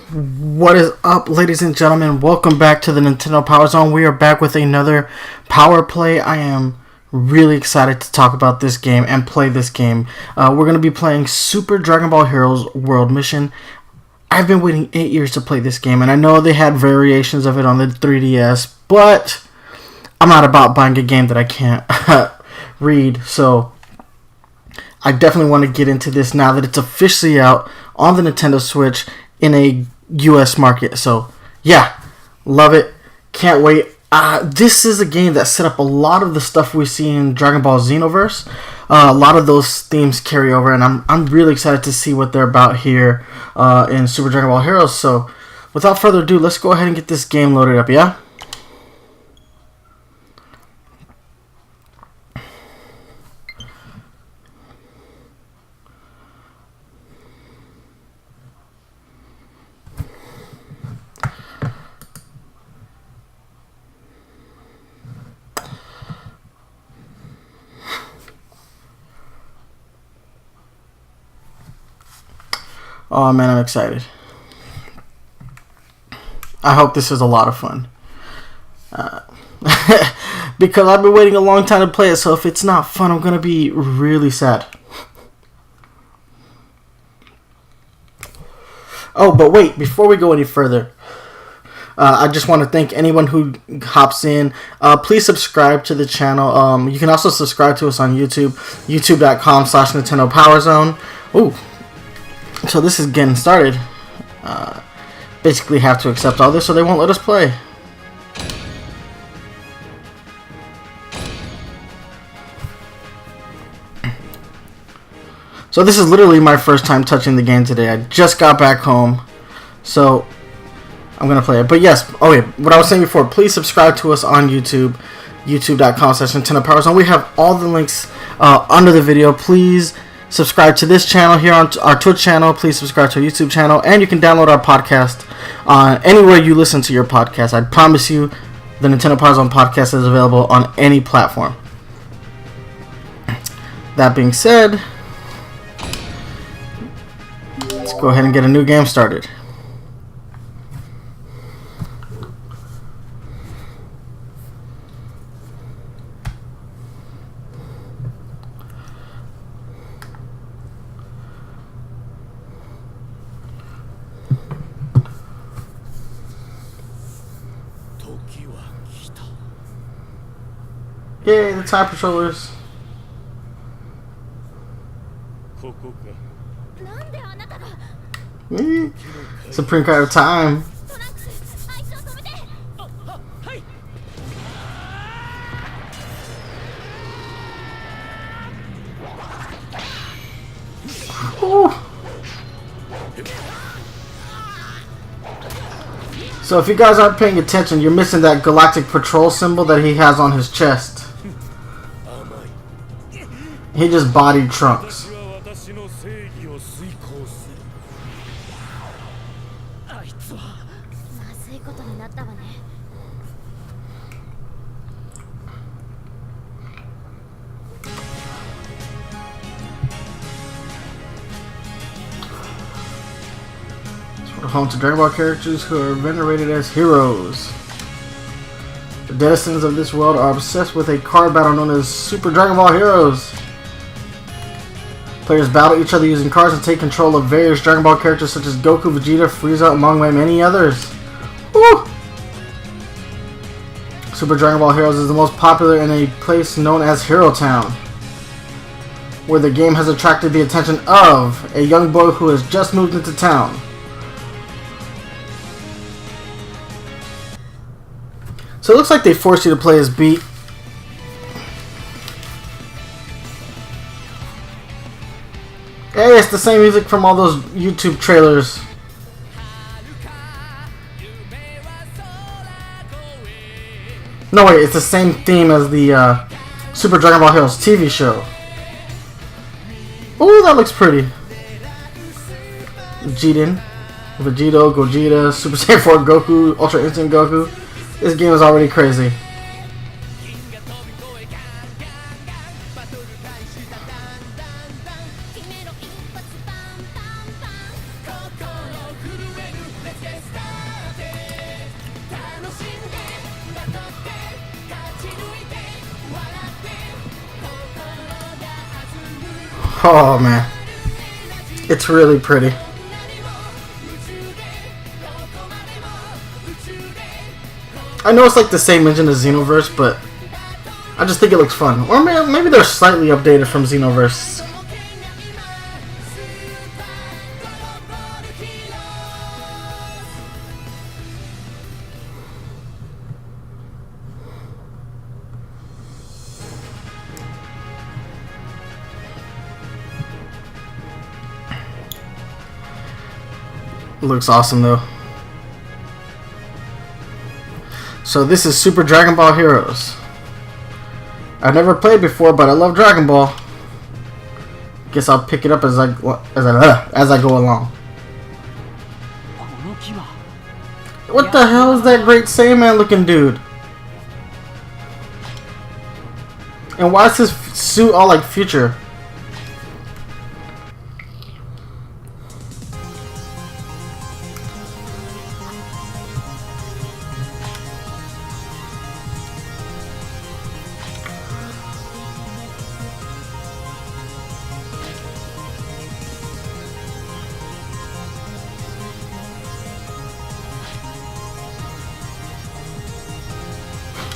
What is up, ladies and gentlemen? Welcome back to the Nintendo Power Zone. We are back with another Power Play. I am really excited to talk about this game and play this game. We're going to be playing Super Dragon Ball Heroes World Mission. I've been waiting 8 years to play this game, and I know they had variations of it on the 3DS, but I'm not about buying a game that I can't read, so I definitely want to get into this now that it's officially out on the Nintendo Switch in a US market. So yeah, love it, can't wait. This is a game that set up a lot of the stuff we see in Dragon Ball Xenoverse. A lot of those themes carry over, and I'm really excited to see what they're about here in Super Dragon Ball Heroes. So without further ado, let's go ahead and get this game loaded up, yeah? Oh man, I'm excited. I hope this is a lot of fun. Because I've been waiting a long time to play it, so if it's not fun, I'm going to be really sad. Oh, but wait, before we go any further, I just want to thank anyone who hops in. Please subscribe to the channel. You can also subscribe to us on YouTube, youtube.com/Nintendo Power Zone. Ooh. So this is getting started. Basically have to accept all this so they won't let us play. So this is literally my first time touching the game today. I just got back home, so I'm going to play it. But yes, okay, what I was saying before, please subscribe to us on YouTube, youtube.com/Nintendo Power Zone. We have all the links under the video. Please subscribe to this channel here on our Twitch channel. Please subscribe to our YouTube channel. And you can download our podcast anywhere you listen to your podcast. I promise you, the Nintendo Power Zone podcast is available on any platform. That being said, let's go ahead and get a new game started. Yay, the time patrollers. Supreme Card of Time. Ooh. So if you guys aren't paying attention, you're missing that Galactic Patrol symbol that he has on his chest. He just bodied Trunks. Home to Dragon Ball characters who are venerated as heroes. The denizens of this world are obsessed with a card battle known as Super Dragon Ball Heroes. Players battle each other using cards and take control of various Dragon Ball characters such as Goku, Vegeta, Frieza, among many others. Woo! Super Dragon Ball Heroes is the most popular in a place known as Hero Town, where the game has attracted the attention of a young boy who has just moved into town. So it looks like they forced you to play as Beat. Hey, it's the same music from all those YouTube trailers. No, wait, it's the same theme as the Super Dragon Ball Heroes TV show. Ooh, that looks pretty. Jiren, Vegito, Gogeta, Super Saiyan 4 Goku, Ultra Instinct Goku. This game is already crazy. Oh man, it's really pretty. I know it's like the same engine as Xenoverse, but I just think it looks fun. Or maybe they're slightly updated from Xenoverse. Looks awesome though. So this is Super Dragon Ball Heroes. I've never played before, but I love Dragon Ball. Guess I'll pick it up as I go along. What the hell is that Great Saiyaman looking dude? And why is his suit all like future?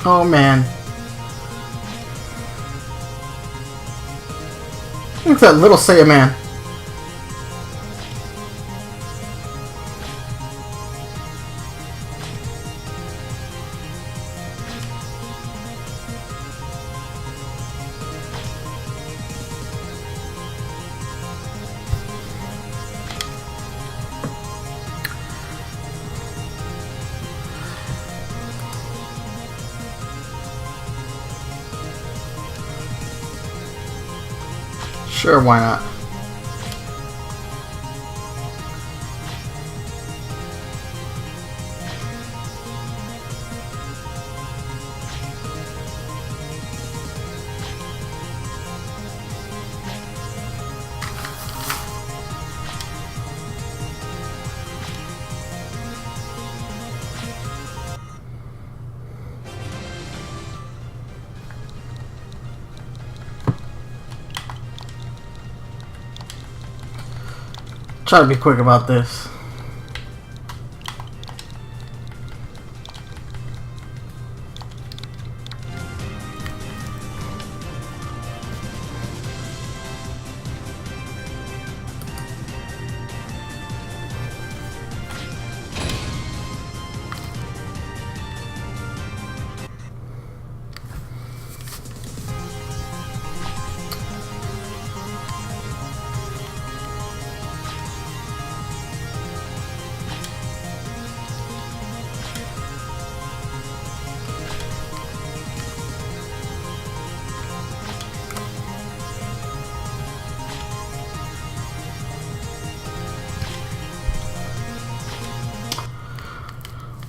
Oh man. Look at that little Saiyaman. Sure, why not? Try to be quick about this.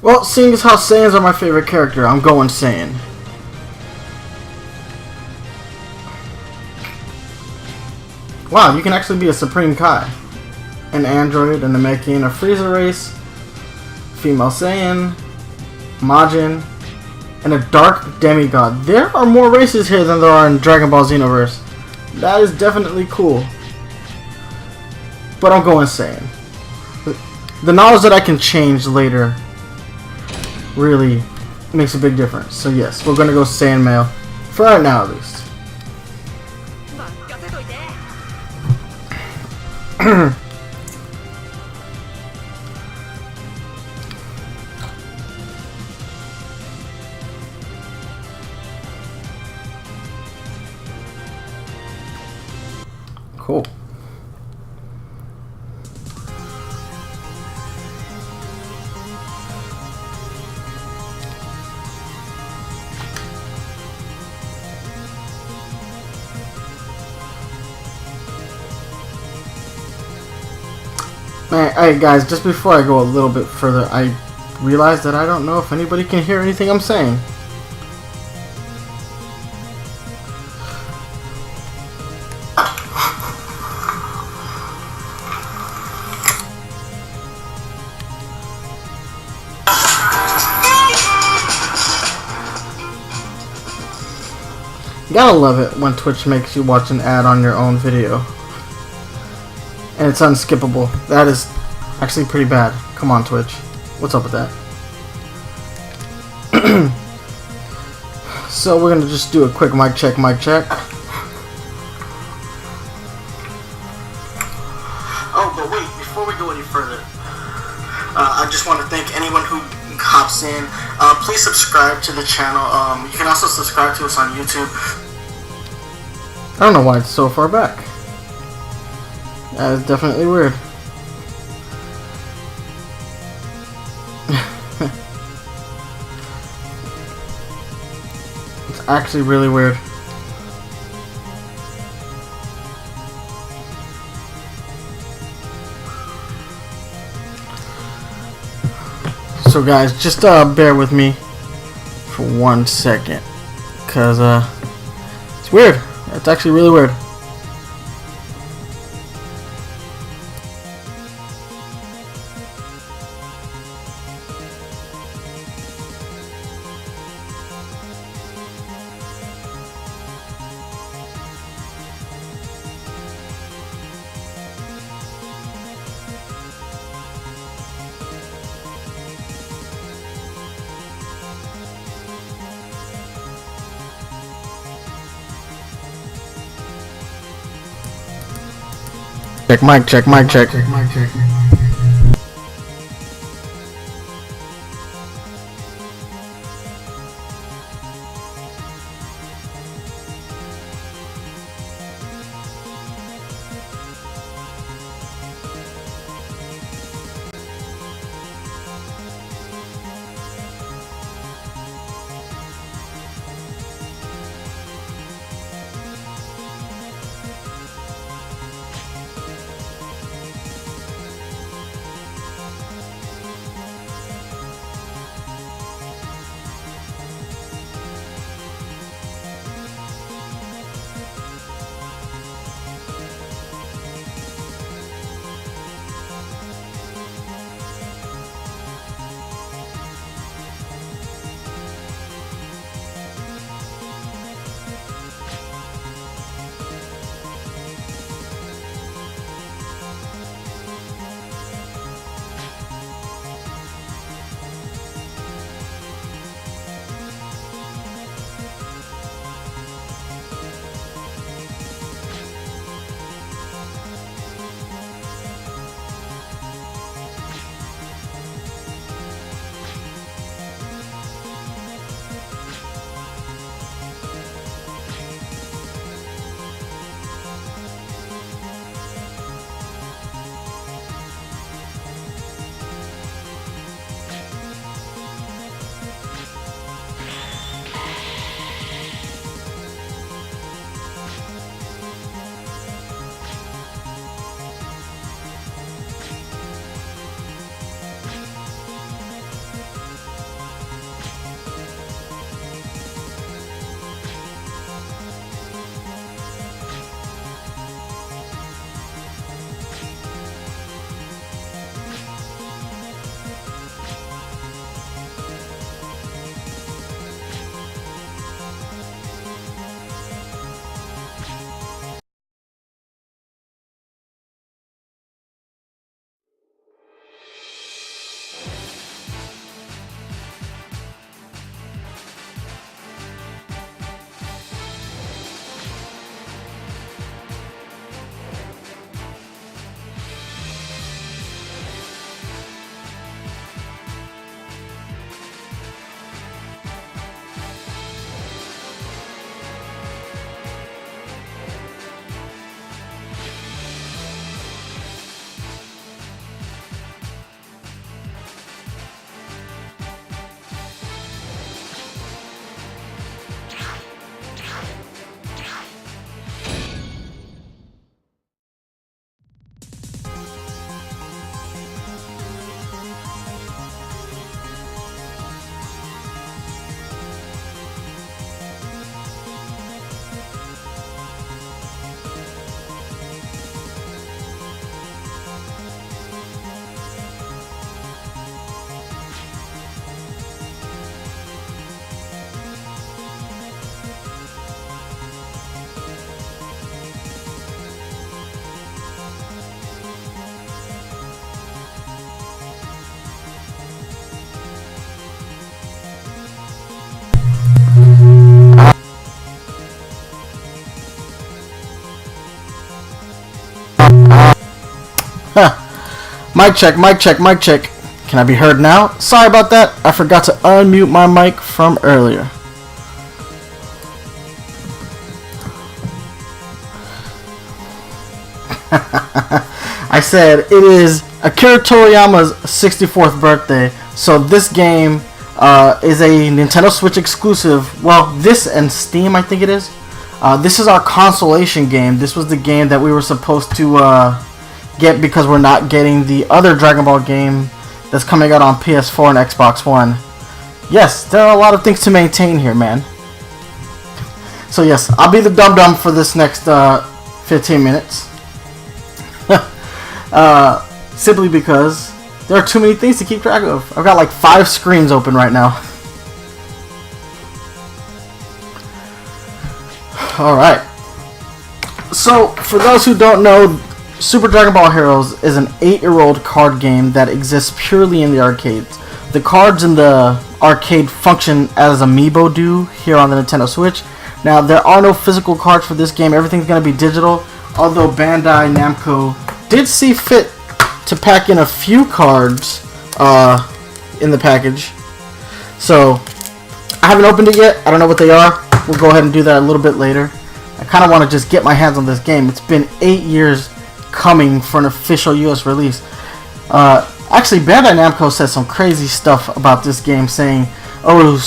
Well, seeing as how Saiyans are my favorite character, I'm going Saiyan. Wow, you can actually be a Supreme Kai. An android, a Namekian, a Frieza race, female Saiyan, Majin, and a dark demigod. There are more races here than there are in Dragon Ball Xenoverse. That is definitely cool. But I'm going Saiyan. The knowledge that I can change later really makes a big difference. So yes, we're gonna go Saiyan male. For right now at least. Cool. Alright guys, just before I go a little bit further, I realized that I don't know if anybody can hear anything I'm saying. Gotta love it when Twitch makes you watch an ad on your own video. and it's unskippable. That is actually pretty bad. Come on, Twitch. What's up with that? So we're gonna just do a quick mic check, mic check. Oh, but wait, before we go any further, I just want to thank anyone who hops in. Please subscribe to the channel. You can also subscribe to us on YouTube. I don't know why it's so far back. That is definitely weird. It's actually really weird. So guys, just bear with me for 1 second, cause it's weird. It's actually really weird. Check mic check, mic check. Mic check. Mic check, mic check, mic check. Can I be heard now? Sorry about that. I forgot to unmute my mic from earlier. I said it is Akira Toriyama's 64th birthday, so this game is a Nintendo Switch exclusive. Well, this and Steam, I think it is. This is our consolation game. This was the game that we were supposed to get because we're not getting the other Dragon Ball game that's coming out on PS4 and Xbox One. Yes, there are a lot of things to maintain here, man. So yes, I'll be the dum-dum for this next 15 minutes. Simply because there are too many things to keep track of. I've got like 5 screens open right now. Alright. So, for those who don't know, Super Dragon Ball Heroes is an 8-year-old card game that exists purely in the arcades. The cards in the arcade function as amiibo do here on the Nintendo Switch. Now, there are no physical cards for this game. Everything's going to be digital, although Bandai Namco did see fit to pack in a few cards in the package. So, I haven't opened it yet. I don't know what they are. We'll go ahead and do that a little bit later. I kind of want to just get my hands on this game. It's been 8 years coming for an official US release. Actually, Bandai Namco said some crazy stuff about this game, saying, "Oh,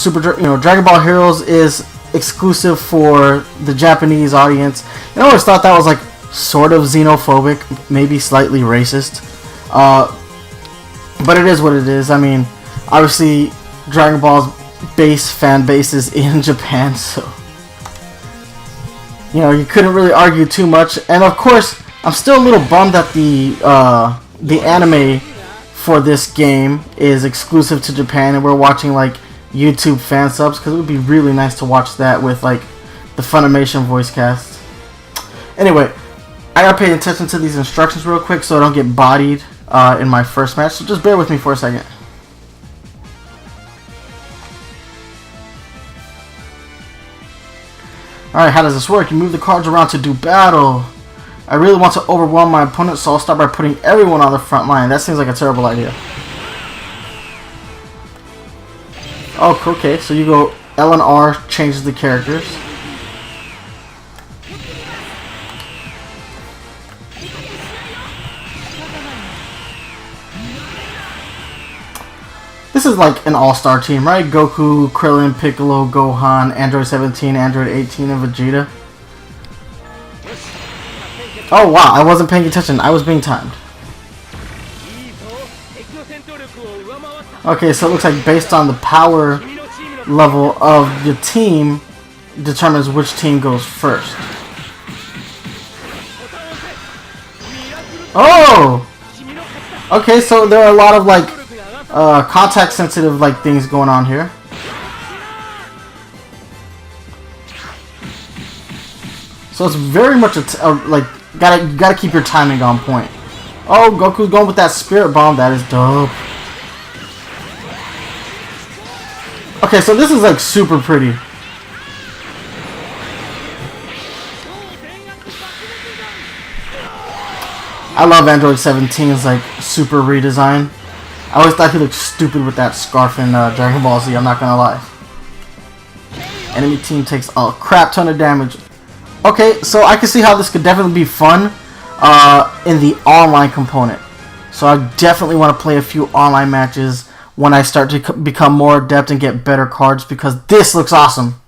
Dragon Ball Heroes is exclusive for the Japanese audience." And I always thought that was like sort of xenophobic, maybe slightly racist. But it is what it is. I mean, obviously, Dragon Ball's fan base is in Japan, so you couldn't really argue too much. And of course, I'm still a little bummed that the anime for this game is exclusive to Japan, and we're watching like YouTube fan subs, because it would be really nice to watch that with like the Funimation voice cast. Anyway, I gotta pay attention to these instructions real quick so I don't get bodied in my first match, so just bear with me for a second. Alright, how does this work? You move the cards around to do battle. I really want to overwhelm my opponent, so I'll start by putting everyone on the front line. That seems like a terrible idea. Oh, okay, so you go L and R, changes the characters. This is like an all-star team, right? Goku, Krillin, Piccolo, Gohan, Android 17, Android 18, and Vegeta. Oh wow, I wasn't paying attention. I was being timed. Okay, so it looks like based on the power level of the team determines which team goes first. Oh! Okay, so there are a lot of like contact sensitive like things going on here. So it's very much like gotta keep your timing on point. Oh, Goku's going with that spirit bomb. That is dope. Okay, so this is like super pretty. I love Android 17's like super redesign. I always thought he looked stupid with that scarf in Dragon Ball Z, I'm not gonna lie. Enemy team takes a crap ton of damage. Okay, so I can see how this could definitely be fun in the online component. So I definitely want to play a few online matches when I start to become more adept and get better cards, because this looks awesome.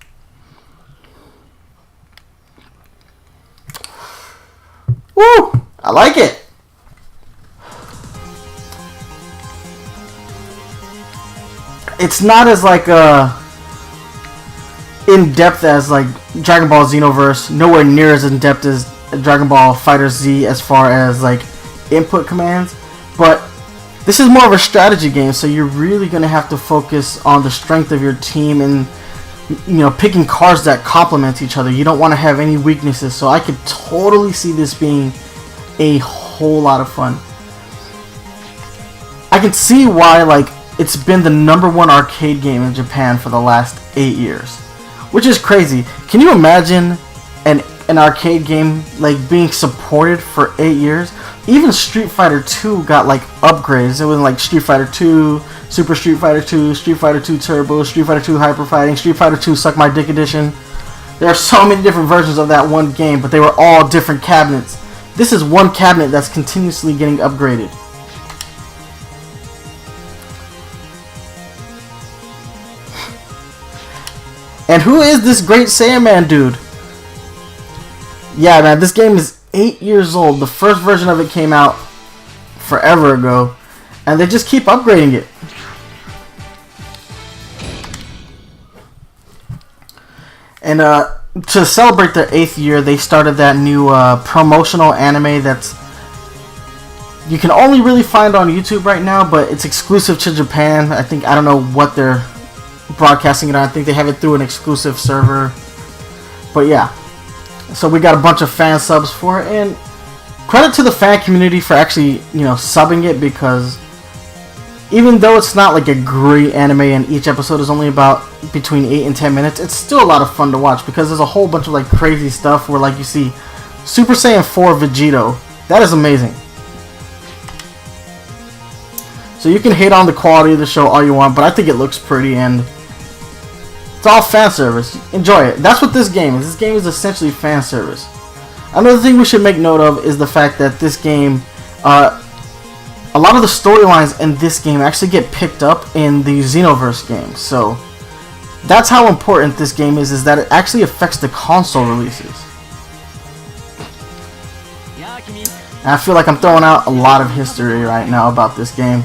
Woo! I like it. It's not as like in depth as like Dragon Ball Xenoverse. Nowhere near as in depth as Dragon Ball FighterZ as far as like input commands. But this is more of a strategy game, so you're really gonna have to focus on the strength of your team and picking cards that complement each other. You don't want to have any weaknesses. So I could totally see this being a whole lot of fun. I can see why like it's been the #1 arcade game in Japan for the last 8 years, which is crazy. Can you imagine an arcade game like being supported for 8 years? even Street Fighter 2 got like upgrades. It was like Street Fighter 2, Super Street Fighter 2, Street Fighter 2 Turbo, Street Fighter 2 Hyper Fighting, Street Fighter 2 Suck My Dick Edition. There are so many different versions of that one game, but they were all different cabinets. This is one cabinet that's continuously getting upgraded. And who is this Great Saiyaman dude? Yeah, man, this game is 8 years old. The first version of it came out forever ago, and they just keep upgrading it. And to celebrate their 8th year, they started that new promotional anime that's you can only really find on YouTube right now, but it's exclusive to Japan. I don't know what they're broadcasting it on. I think they have it through an exclusive server. But yeah, so we got a bunch of fan subs for it, and credit to the fan community for actually, subbing it, because even though it's not like a great anime and each episode is only about between 8 and 10 minutes, it's still a lot of fun to watch, because there's a whole bunch of like crazy stuff where like you see Super Saiyan 4 Vegito. That is amazing. So you can hate on the quality of the show all you want, but I think it looks pretty, and it's all fan service. Enjoy it. That's what this game is. This game is essentially fan service. Another thing we should make note of is the fact that this game, a lot of the storylines in this game actually get picked up in the Xenoverse games. So that's how important this game is that it actually affects the console releases. And I feel like I'm throwing out a lot of history right now about this game.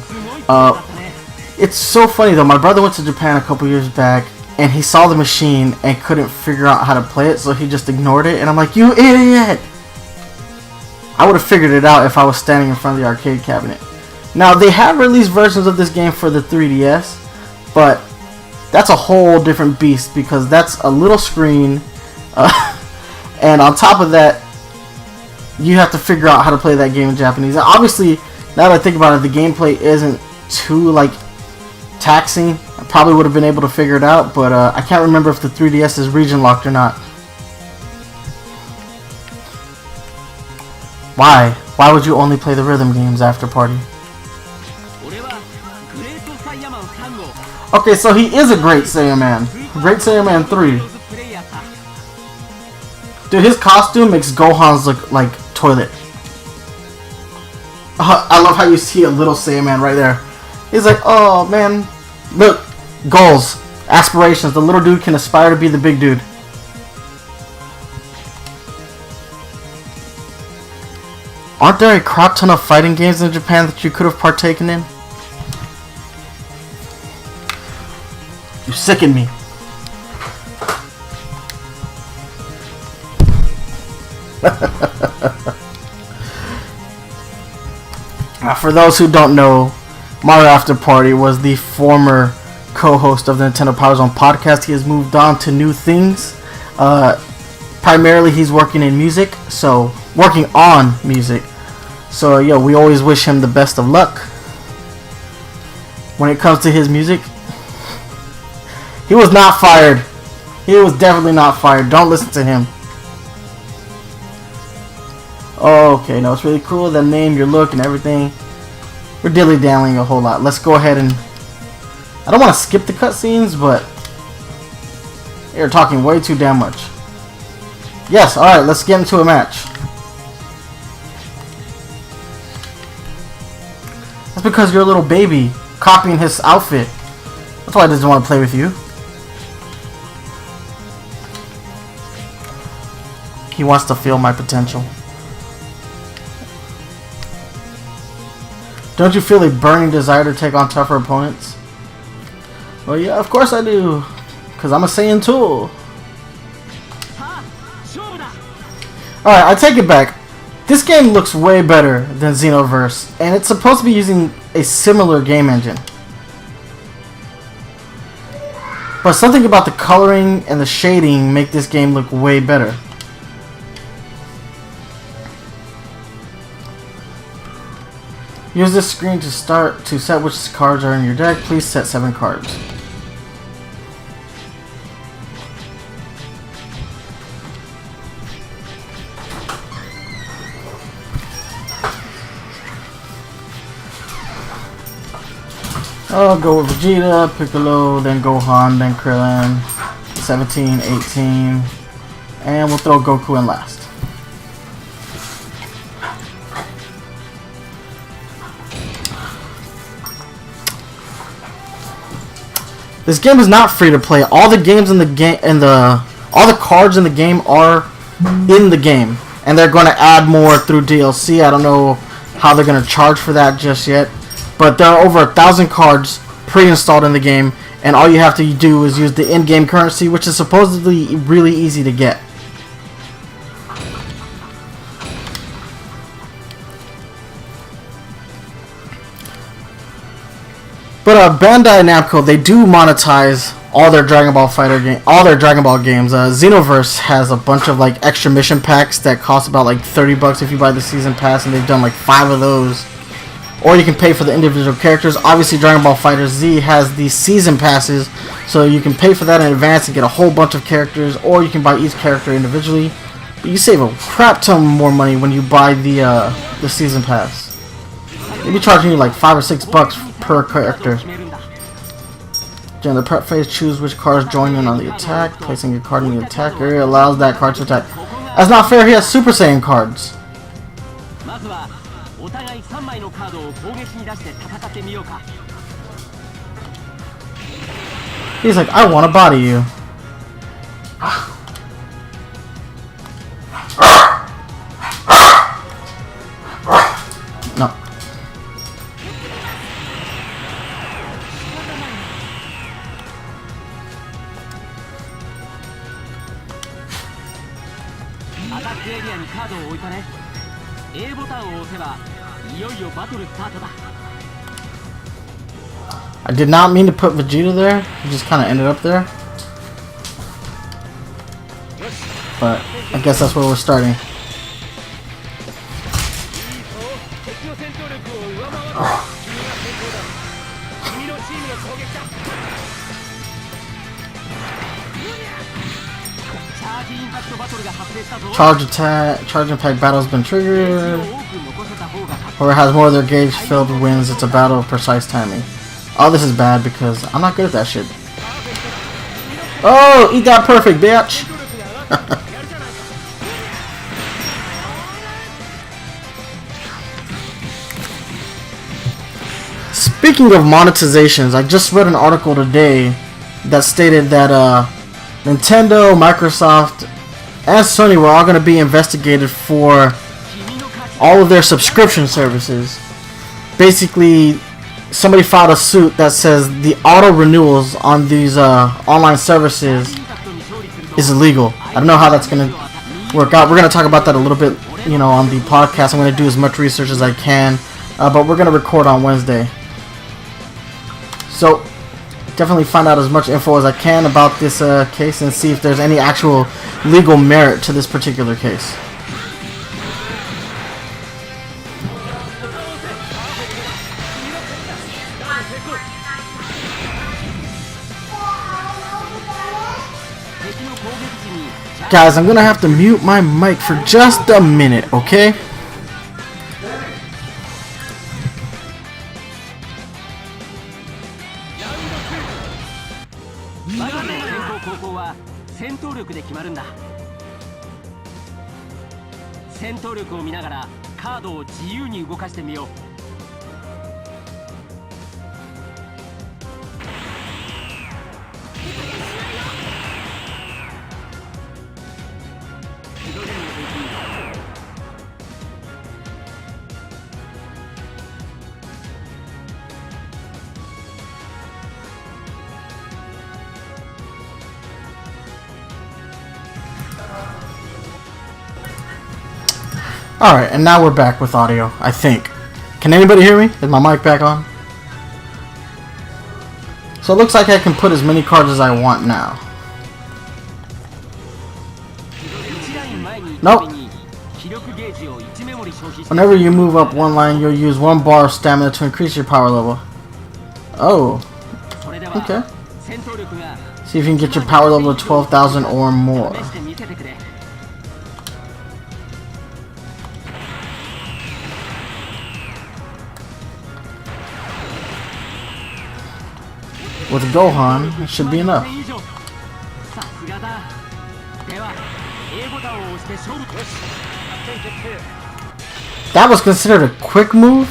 It's so funny though. My brother went to Japan a couple years back, and he saw the machine and couldn't figure out how to play it, so he just ignored it. And I'm like, you idiot! I would have figured it out if I was standing in front of the arcade cabinet. Now, they have released versions of this game for the 3DS, but that's a whole different beast, because that's a little screen, and on top of that, you have to figure out how to play that game in Japanese. Obviously, now that I think about it, the gameplay isn't too taxing. I probably would have been able to figure it out, but I can't remember if the 3DS is region locked or not. Why? Why would you only play the rhythm games after party? Okay, so he is a Great Saiyaman. Great Saiyaman 3. Dude, his costume makes Gohan's look like toilet. I love how you see a little Saiyaman right there. He's like, oh man, look, goals, aspirations. The little dude can aspire to be the big dude. Aren't there a crap ton of fighting games in Japan that you could have partaken in? You sicken me. For those who don't know, Mario After Party was the former co-host of the Nintendo Power Zone podcast. He has moved on to new things. Primarily, he's working on music. So, yeah, we always wish him the best of luck. When it comes to his music, he was not fired. He was definitely not fired. Don't listen to him. Okay, no, it's really cool. The name, your look, and everything. We're dilly-dallying a whole lot. Let's go ahead and... I don't want to skip the cutscenes, but... You're talking way too damn much. Yes, alright, let's get into a match. That's because you're a little baby, copying his outfit. That's why he doesn't want to play with you. He wants to feel my potential. Don't you feel a burning desire to take on tougher opponents? Well, yeah, of course I do. Because I'm a Saiyan tool. Alright, I take it back. This game looks way better than Xenoverse. And it's supposed to be using a similar game engine. But something about the coloring and the shading make this game look way better. Use this screen to set which cards are in your deck. Please set 7 cards. I'll go with Vegeta, Piccolo, then Gohan, then Krillin, 17, 18, and we'll throw Goku in last. This game is not free to play. All the games in the game all the cards in the game are in the game, and they're going to add more through DLC. I don't know how they're going to charge for that just yet, but there are over 1,000 cards pre-installed in the game, and all you have to do is use the in-game currency, which is supposedly really easy to get. But Bandai Namco, they do monetize all their Dragon Ball games. Xenoverse has a bunch of like extra mission packs that cost about like $30 if you buy the season pass, and they've done like 5 of those. Or you can pay for the individual characters. Obviously, Dragon Ball FighterZ has the season passes, so you can pay for that in advance and get a whole bunch of characters, or you can buy each character individually. But you save a crap ton more money when you buy the season pass. They'll be charging you like $5 or $6 per character. During the prep phase, choose which cards join in on the attack. Placing a card in the attack area allows that card to attack. That's not fair, he has Super Saiyan cards. He's like, I want to body you. No. I did not mean to put Vegeta there. He just kind of ended up there. But I guess that's where we're starting. Charge attack, charge impact battle has been triggered. Whoever has more of their gauge filled wins. It's a battle of precise timing. Oh, this is bad because I'm not good at that shit. Oh, eat that perfect, bitch! Speaking of monetizations, I just read an article today that stated that Nintendo, Microsoft, and Sony were all going to be investigated for all of their subscription services. Basically, somebody filed a suit that says the auto renewals on these online services is illegal. I don't know how that's going to work out. We're going to talk about that a little bit, you know, on the podcast. I'm going to do as much research as I can, but we're going to record on Wednesday. So definitely find out as much info as I can about this case and see if there's any actual legal merit to this particular case. Guys, I'm gonna have to mute my mic for just a minute, okay? Alright, and now we're back with audio, I think. Can anybody hear me? Is my mic back on? So it looks like I can put as many cards as I want now. Nope. Whenever you move up one line, you'll use 1 bar of stamina to increase your power level. Oh. Okay. See if you can get your power level to 12,000 or more. with Gohan, it should be enough. That was considered a quick move?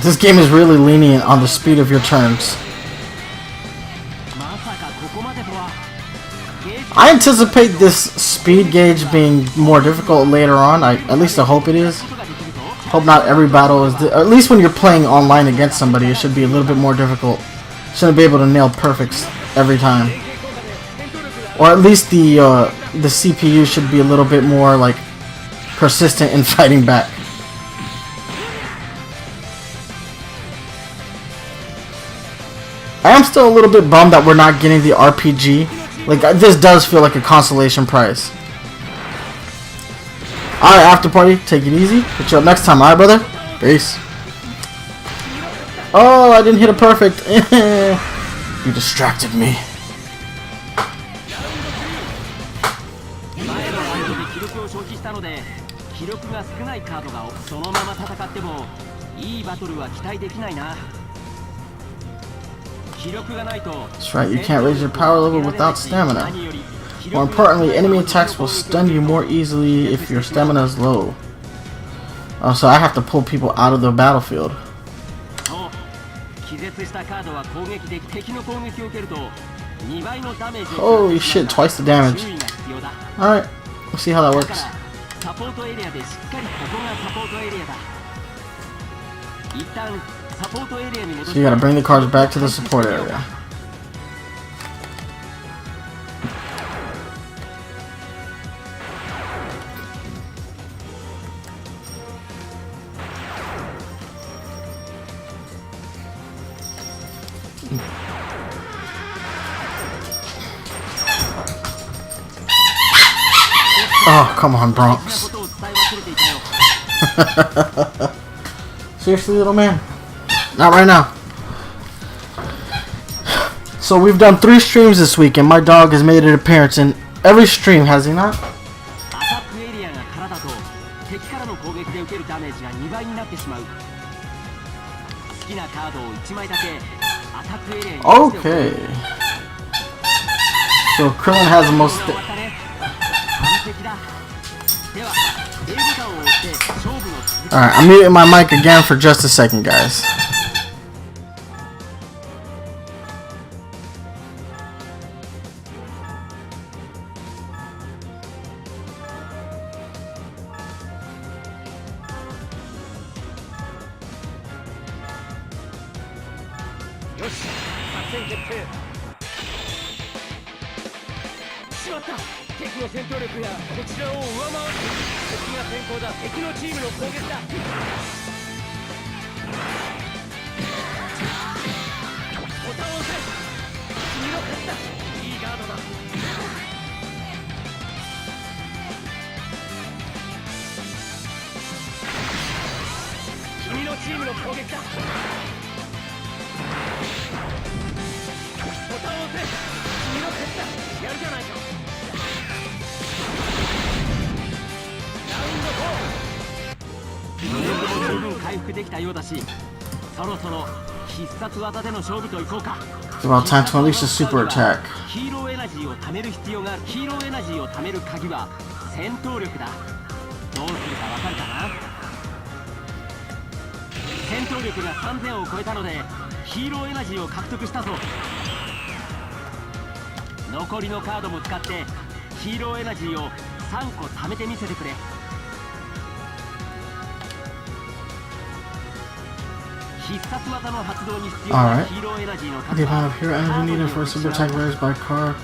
This game is really lenient on the speed of your turns. I anticipate this speed gauge being more difficult later on. At least I hope it is. Hope not every battle is... At least when you're playing online against somebody, it should be a little bit more difficult. Shouldn't be able to nail perfects every time. Or at least the CPU should be a little bit more, like, persistent in fighting back. I am still a little bit bummed that we're not getting the RPG. Like, this does feel like a consolation prize. Alright, after party, take it easy. Hit you up next time, alright, brother? Peace. Oh, I didn't hit a perfect. You distracted me. That's right, you can't raise your power level without stamina. More importantly, enemy attacks will stun you more easily if your stamina is low. Oh, so I have to pull people out of the battlefield. Holy shit, twice the damage. Alright, let's see how that works. So you gotta bring the cards back to the support area. Oh, come on, Bronx. Seriously, little man? Not right now. So we've done 3 streams this week, and my dog has made an appearance in every stream, has he not? Okay. So Krillin has the most... Alright, I'm muting my mic again for just a second, guys. It's about time to unleash a super attack. Alright. The amount of hero energy needed for a super attack varies by card.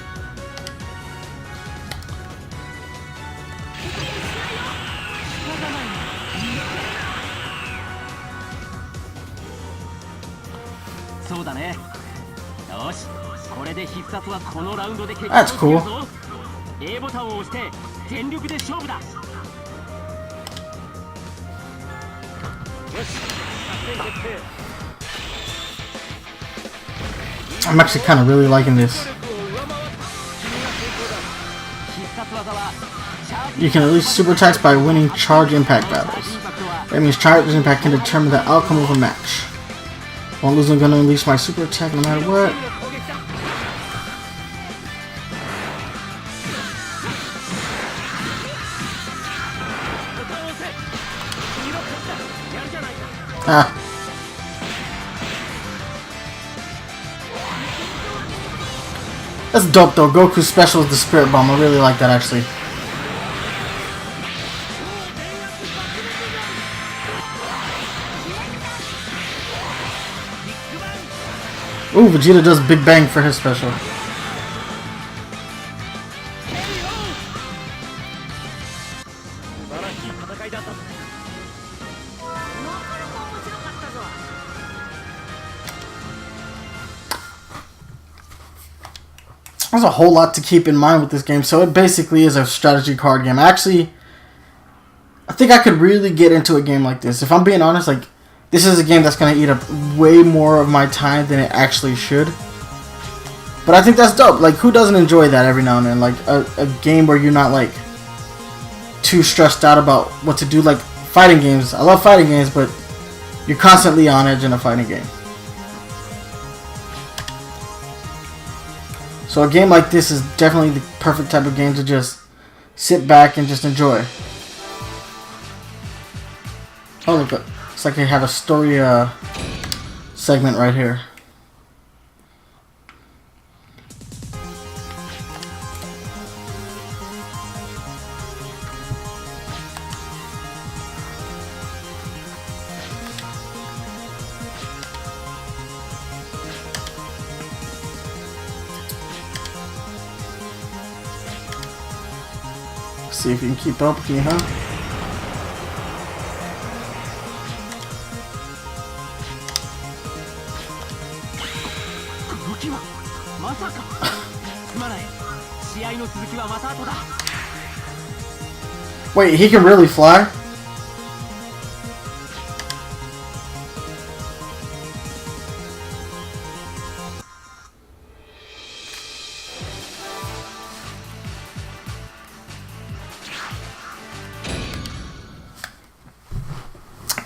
That's cool. I'm actually kind of really liking this. You can release super attacks by winning charge impact battles. That means charge impact can determine the outcome of a match. Won't lose, I'm gonna release my super attack no matter what. Ah. That's dope though. Goku's special is the Spirit Bomb. I really like that actually. Ooh, Vegeta does Big Bang for his special. There's a whole lot to keep in mind with this game. So it basically is a strategy card game. Actually, I think I could really get into a game like this. If I'm being honest, like, this is a game that's going to eat up way more of my time than it actually should. But I think that's dope. Like, who doesn't enjoy that every now and then? Like, a game where you're not, like, too stressed out about what to do. Like, fighting games. I love fighting games, but you're constantly on edge in a fighting game. So a game like this is definitely the perfect type of game to just sit back and just enjoy. Oh, look, looks like they have a story segment right here. See if you can keep up with me, huh? Wait, he can really fly?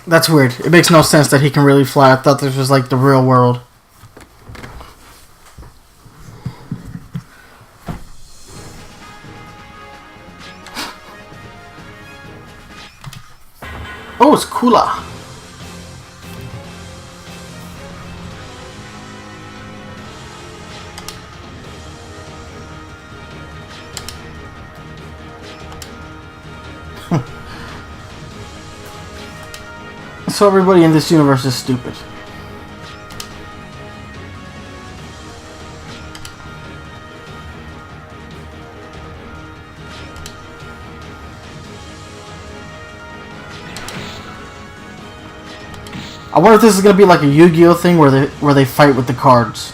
That's weird. It makes no sense that he can really fly. I thought this was like the real world. Oh, it's Kula. So everybody in this universe is stupid. I wonder if this is gonna be like a Yu-Gi-Oh thing where they fight with the cards.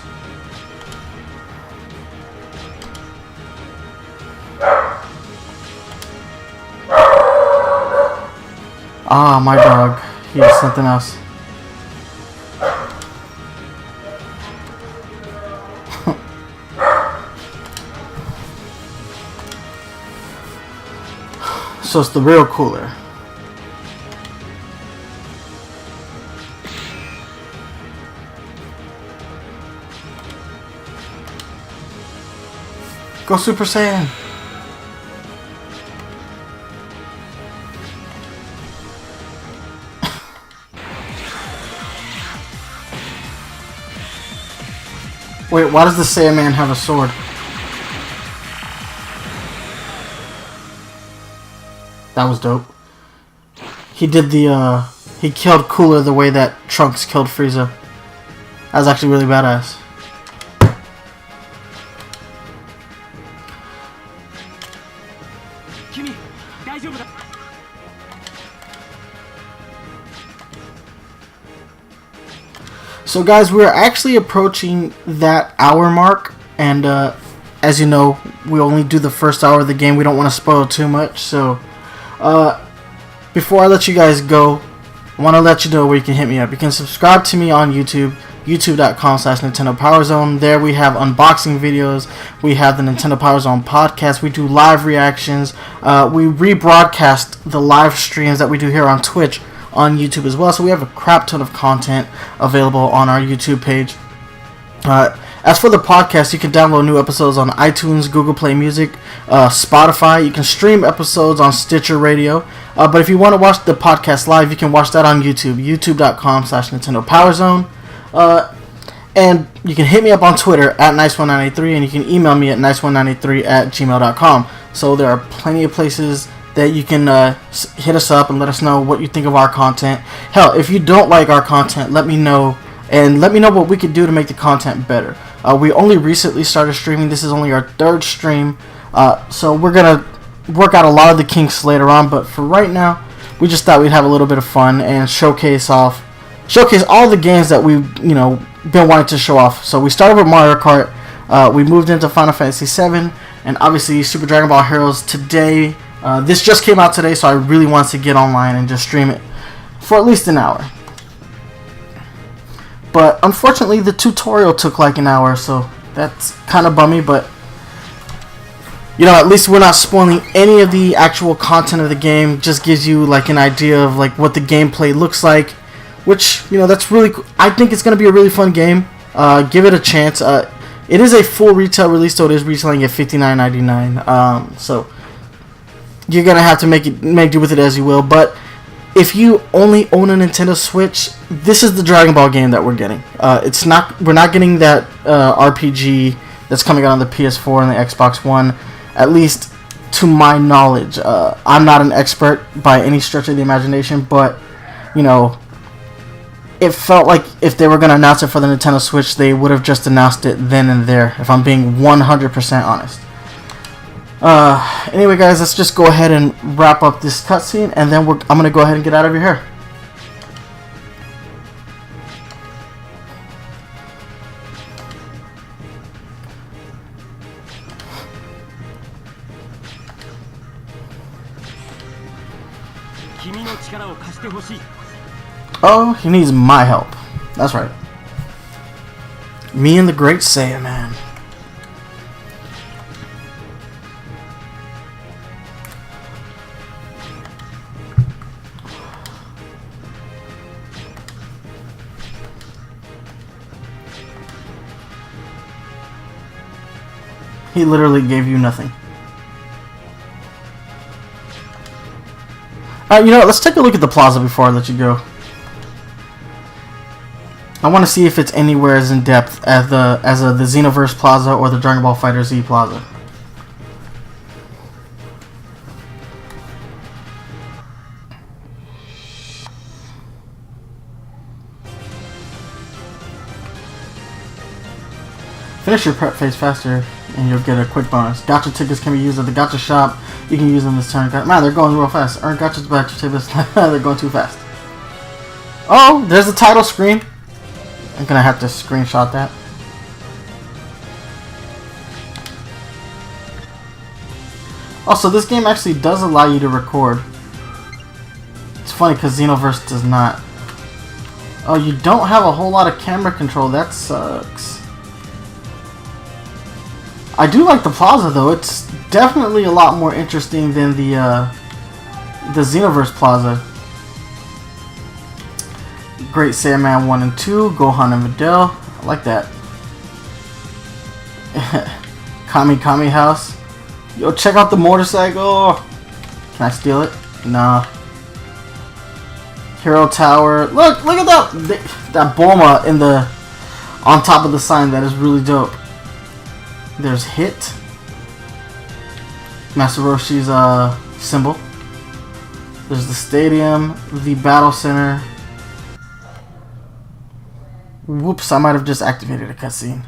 Ah, my dog. He is something else. So it's the real cooler. Go Super Saiyan. Wait, why does the Saiyaman have a sword? That was dope. He did the, he killed Cooler the way that Trunks killed Frieza. That was actually really badass. So guys, we're actually approaching that hour mark, and as you know, we only do the first hour of the game. We don't want to spoil too much, so before I let you guys go, I want to let you know where you can hit me up. You can subscribe to me on YouTube. You youtube.com/Nintendo Power Zone. There we have unboxing videos. We have the Nintendo Power Zone podcast. We do live reactions. We rebroadcast the live streams that we do here on Twitch on YouTube as well. So we have a crap ton of content available on our YouTube page. As for the podcast, you can download new episodes on iTunes, Google Play Music, Spotify. You can stream episodes on Stitcher Radio. But if you want to watch the podcast live, you can watch that on YouTube, youtube.com/Nintendo Power Zone. And you can hit me up on Twitter at Nice1983, and you can email me at Nice193@gmail.com. So there are plenty of places that you can hit us up and let us know what you think of our content. Hell, if you don't like our content, let me know, and let me know what we could do to make the content better. We only recently started streaming. This is only our third stream, so we're going to work out a lot of the kinks later on, but for right now, we just thought we'd have a little bit of fun and showcase all the games that we've been wanting to show off. So we started with Mario Kart, we moved into Final Fantasy VII, and obviously Super Dragon Ball Heroes today. This just came out today, so I really wanted to get online and just stream it for at least an hour. But unfortunately, the tutorial took like an hour, so that's kind of bummy. But at least we're not spoiling any of the actual content of the game. Just gives you like an idea of like what the gameplay looks like, which that's really cool. I think it's gonna be a really fun game. Give it a chance. It is a full retail release, so it is retailing at $59.99. So you're gonna have to make do with it as you will. But if you only own a Nintendo Switch, this is the Dragon Ball game that we're getting. We're not getting that RPG that's coming out on the PS4 and the Xbox One, at least to my knowledge. I'm not an expert by any stretch of the imagination, but it felt like if they were going to announce it for the Nintendo Switch, they would have just announced it then and there, if I'm being 100% honest. Anyway, guys, let's just go ahead and wrap up this cutscene, and then I'm going to go ahead and get out of your hair. Oh, he needs my help. That's right. Me and the Great Saiyaman. He literally gave you nothing. Let's take a look at the plaza before I let you go. I want to see if it's anywhere as in depth as the Xenoverse Plaza or the Dragon Ball FighterZ Plaza. Finish your prep phase faster and you'll get a quick bonus. Gacha tickets can be used at the gacha shop. You can use them this turn. Man, they're going real fast. Earn gachas by gacha tickets. They're going too fast. Oh, there's the title screen. I'm gonna have to screenshot that. Also, this game actually does allow you to record. It's funny because Xenoverse does not. Oh, you don't have a whole lot of camera control. That sucks. I do like the plaza though. It's definitely a lot more interesting than the Xenoverse Plaza. Great Saiyaman 1 and 2, Gohan and Videl. I like that. Kami House. Yo, check out the motorcycle. Can I steal it? Nah. Hero Tower. Look at that Bulma on top of the sign. That is really dope. There's Hit. Master Roshi's symbol. There's the stadium, the battle center. Whoops, I might have just activated a cutscene.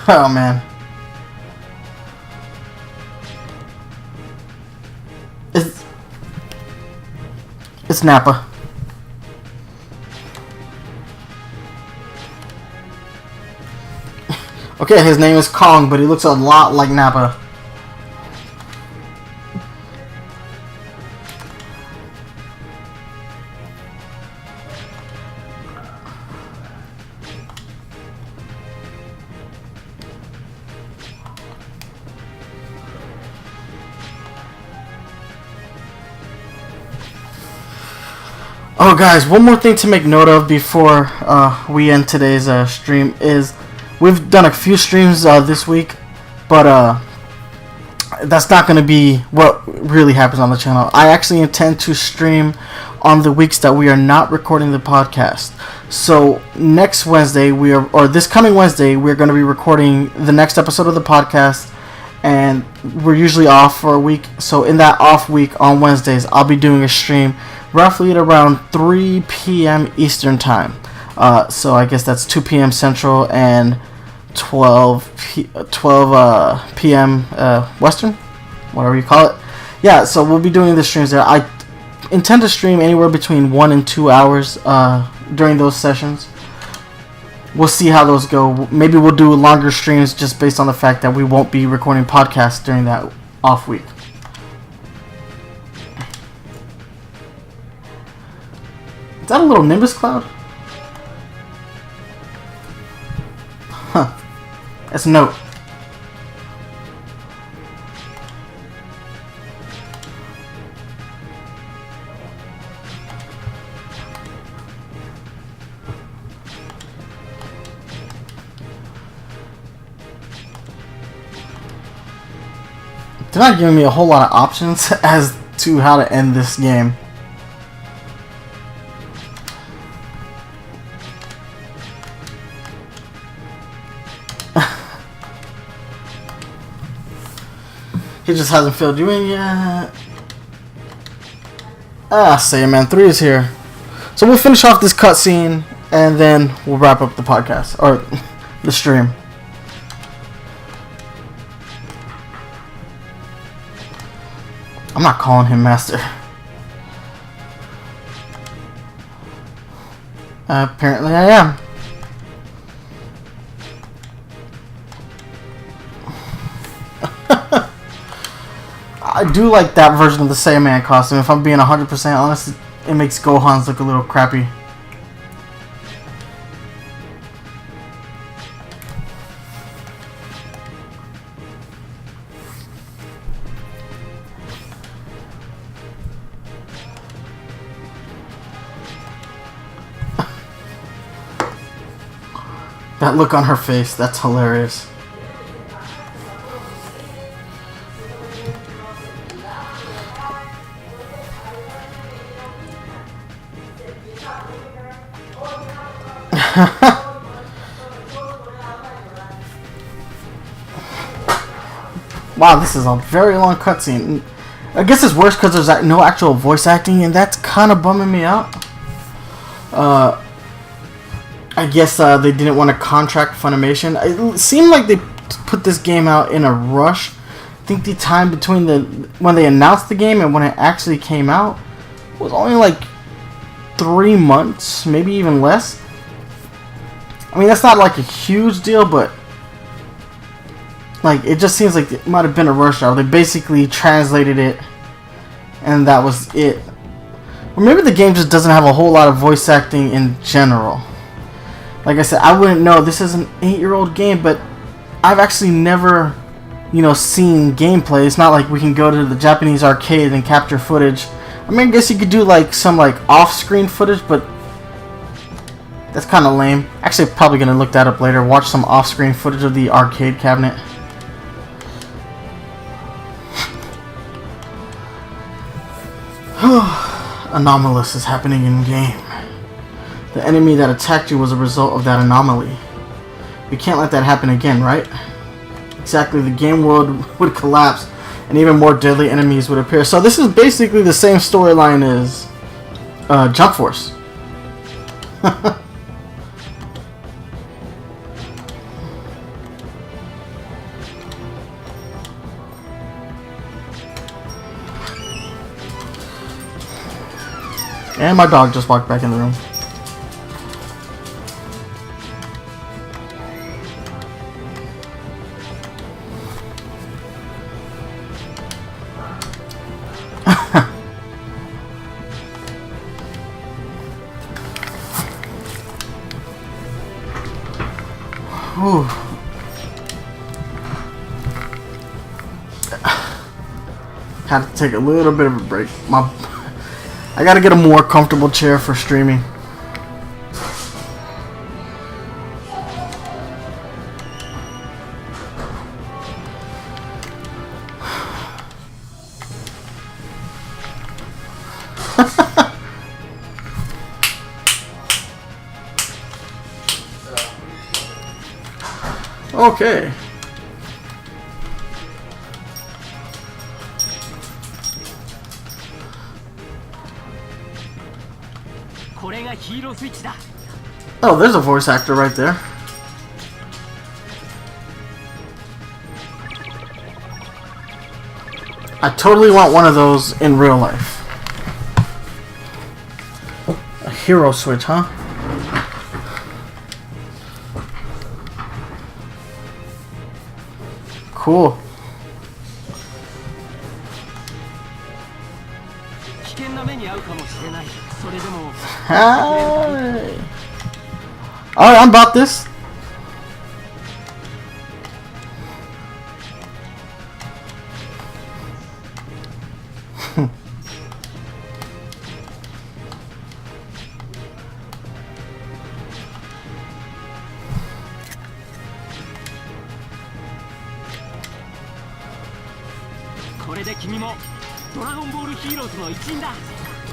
Oh man. It's Nappa. Okay, his name is Kong, but he looks a lot like Nappa. Oh, guys, one more thing to make note of before we end today's stream is we've done a few streams this week, but that's not going to be what really happens on the channel. I actually intend to stream on the weeks that we are not recording the podcast. So next Wednesday, this coming Wednesday, we're going to be recording the next episode of the podcast, and we're usually off for a week. So in that off week on Wednesdays, I'll be doing a stream roughly at around 3 p.m. Eastern time. So I guess that's 2 p.m. Central and 12 p.m. Western, whatever you call it. Yeah, so we'll be doing the streams there. I intend to stream anywhere between 1 and 2 hours during those sessions. We'll see how those go. Maybe we'll do longer streams just based on the fact that we won't be recording podcasts during that off week. Is that a little Nimbus cloud? Huh. That's a note. They're not giving me a whole lot of options as to how to end this game. He just hasn't filled you in yet. Say man, 3 is here. So we'll finish off this cutscene and then we'll wrap up the podcast or the stream. I'm not calling him master. Apparently I am. I do like that version of the Saiyaman costume. If I'm being 100% honest, it makes Gohan's look a little crappy. That look on her face, that's hilarious. Wow, this is a very long cutscene. I guess it's worse because there's no actual voice acting, and that's kind of bumming me out. I guess they didn't want to contract Funimation. It seemed like they put this game out in a rush. I think the time between when they announced the game and when it actually came out was only like 3 months, maybe even less. I mean, that's not like a huge deal, but like it just seems like it might have been a rush hour. They basically translated it, and that was it. Or maybe the game just doesn't have a whole lot of voice acting in general. Like I said, I wouldn't know. This is an 8-year-old game, but I've actually never, seen gameplay. It's not like we can go to the Japanese arcade and capture footage. I mean, I guess you could do like some off-screen footage, but that's kind of lame. Actually, probably gonna look that up later. Watch some off-screen footage of the arcade cabinet. Anomalous is happening in game. The enemy that attacked you was a result of that anomaly. We can't let that happen again, right? Exactly, the game world would collapse and even more deadly enemies would appear. So this is basically the same storyline as Jump Force. And my dog just walked back in the room. Whew. Had to take a little bit of a break. I gotta get a more comfortable chair for streaming. Okay. Oh, there's a voice actor right there. I totally want one of those in real life. A hero switch, huh? Cool. Hi. Alright, I'm about this.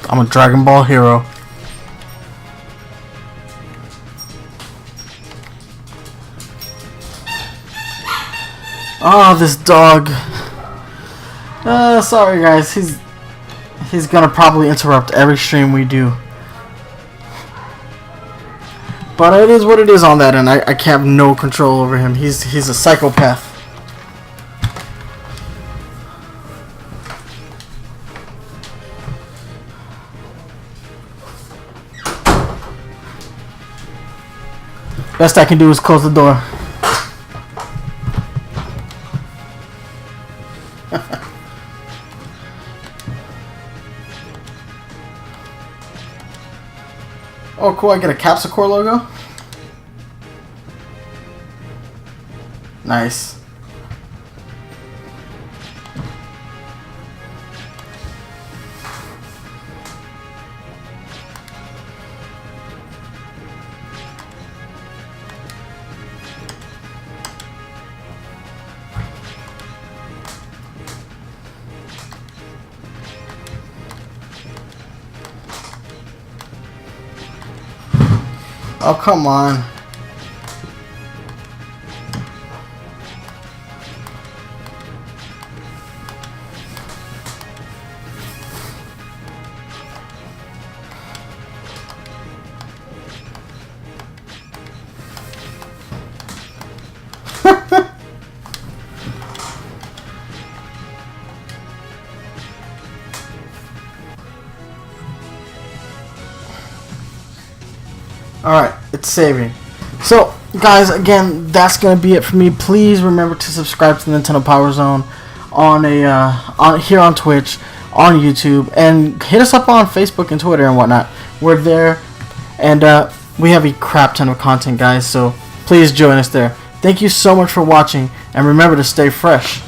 I'm a Dragon Ball hero. Oh, this dog. Sorry guys, he's gonna probably interrupt every stream we do. But it is what it is on that end. I have no control over him. He's a psychopath. Best I can do is close the door. Oh cool, I get a Capsicor logo? Nice. Oh, come on. Alright, it's saving. So, guys, again, that's going to be it for me. Please remember to subscribe to the Nintendo Power Zone here on Twitch, on YouTube, and hit us up on Facebook and Twitter and whatnot. We're there, and we have a crap ton of content, guys, so please join us there. Thank you so much for watching, and remember to stay fresh.